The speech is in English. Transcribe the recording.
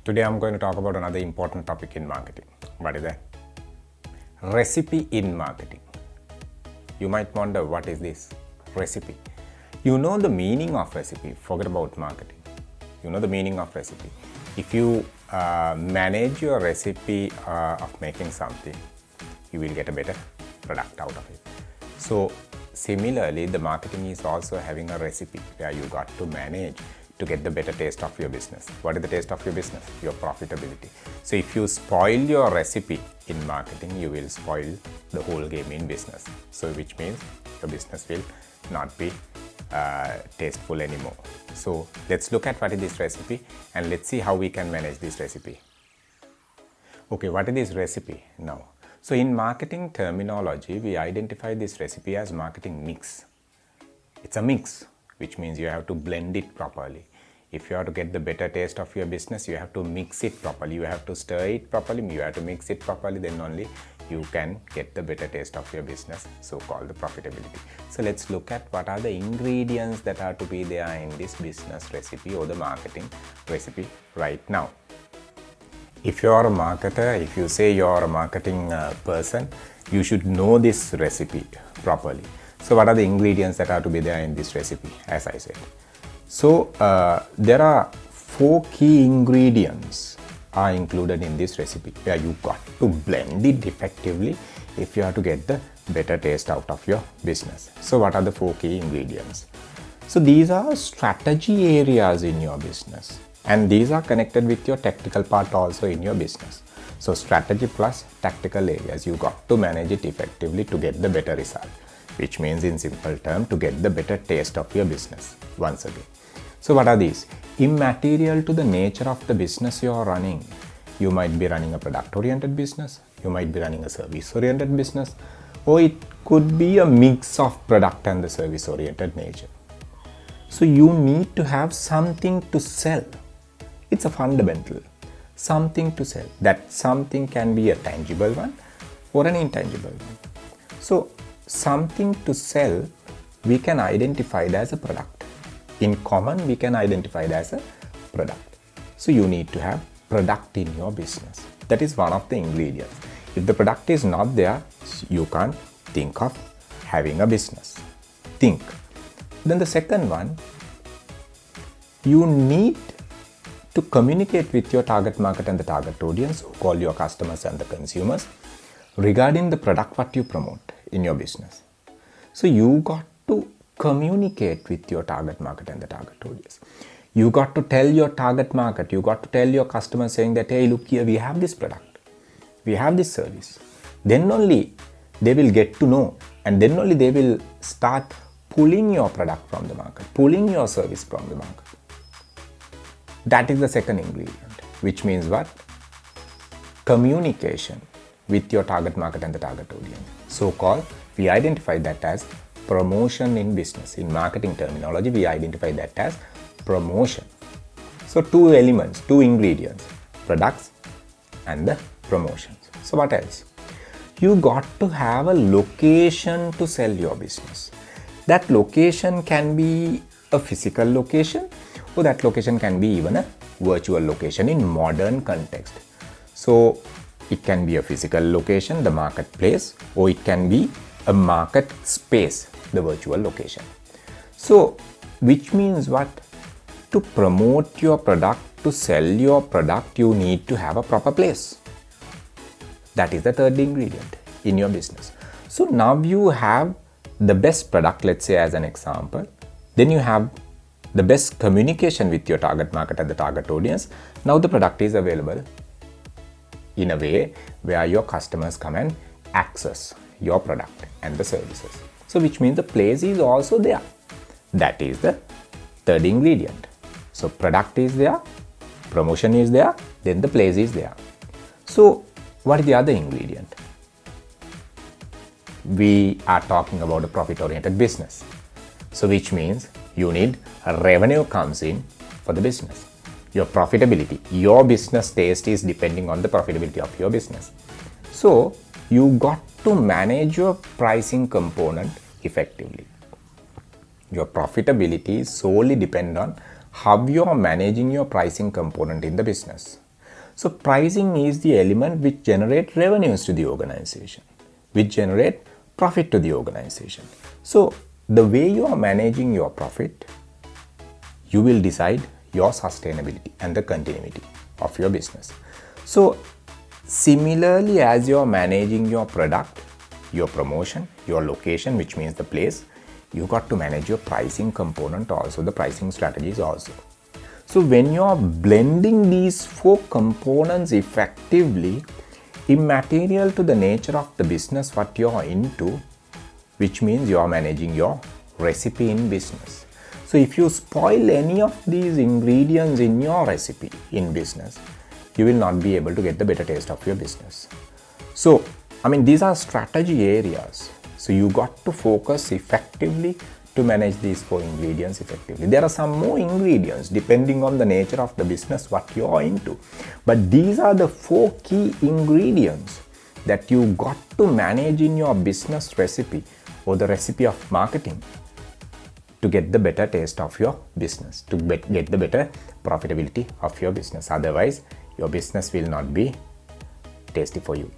Today I'm going to talk about another important topic in marketing. What is that? Recipe in marketing. You might wonder, what is this recipe? You know the meaning of recipe, forget about marketing. You know the meaning of recipe. If you manage your recipe of making something, you will get a better product out of it. So similarly, the marketing is also having a recipe where you got to manage to get the better taste of your business. What is the taste of your business? Your profitability. So if you spoil your recipe in marketing, you will spoil the whole game in business. So which means your business will not be tasteful anymore. So let's look at what is this recipe and let's see how we can manage this recipe. Okay, what is this recipe now? So in marketing terminology, we identify this recipe as marketing mix. It's a mix, which means you have to blend it properly. If you have to get the better taste of your business, you have to mix it properly. You have to stir it properly. You have to mix it properly. Then only you can get the better taste of your business, so-called the profitability. So let's look at what are the ingredients that are to be there in this business recipe or the marketing recipe right now. If you are a marketer, if you say you are a marketing person, you should know this recipe properly. So what are the ingredients that are to be there in this recipe, as I said? So there are 4 key ingredients are included in this recipe where you got to blend it effectively if you have to get the better taste out of your business. So what are the 4 key ingredients? So these are strategy areas in your business, and these are connected with your tactical part also in your business. So strategy plus tactical areas, you got to manage it effectively to get the better result, which means in simple terms to get the better taste of your business once again. So what are these? Immaterial to the nature of the business you are running. You might be running a product-oriented business, you might be running a service-oriented business, or it could be a mix of product and the service-oriented nature. So you need to have something to sell. It's a fundamental. Something to sell. That something can be a tangible one or an intangible one. So something to sell, we can identify it as a product. In common, we can identify it as a product. So you need to have product in your business. That is one of the ingredients. If the product is not there, you can't think of having a business. Think. Then the second one, you need to communicate with your target market and the target audience, who call your customers and the consumers, regarding the product what you promote in your business. So you got to communicate with your target market and the target audience. You got to tell your target market, you got to tell your customers saying that, hey, look here, we have this product, we have this service. Then only they will get to know, and then only they will start pulling your product from the market, pulling your service from the market. That is the second ingredient, which means what? Communication with your target market and the target audience. So-called, we identify that as promotion in business. In marketing terminology, we identify that as promotion. So 2 elements, 2 ingredients, products and the promotions. So what else? You got to have a location to sell your business. That location can be a physical location, or that location can be even a virtual location in modern context. So it can be a physical location, the marketplace, or it can be a market space, the virtual location. So which means what? To promote your product, to sell your product, you need to have a proper place. That is the third ingredient in your business. So now you have the best product, let's say as an example, then you have the best communication with your target market and the target audience. Now the product is available in a way where your customers come and access your product and the services. So which means the place is also there. That is the third ingredient. So product is there, promotion is there, then the place is there. So what is the other ingredient? We are talking about a profit-oriented business. So which means you need a revenue comes in for the business. Your profitability, your business taste is depending on the profitability of your business. So you got to manage your pricing component effectively. Your profitability solely depends on how you are managing your pricing component in the business. So pricing is the element which generate revenues to the organization, which generate profit to the organization. So the way you are managing your profit, you will decide your sustainability and the continuity of your business. So similarly, as you are managing your product, your promotion, your location, which means the place, you got to manage your pricing component also, the pricing strategies also. So when you are blending these 4 components effectively, immaterial to the nature of the business what you are into, which means you are managing your recipe in business. So if you spoil any of these ingredients in your recipe in business, you will not be able to get the better taste of your business. So, these are strategy areas. So you got to focus effectively to manage these 4 ingredients effectively. There are some more ingredients depending on the nature of the business what you are into. But these are the 4 key ingredients that you got to manage in your business recipe or the recipe of marketing to get the better taste of your business, to get the better profitability of your business. Otherwise, your business will not be tasty for you.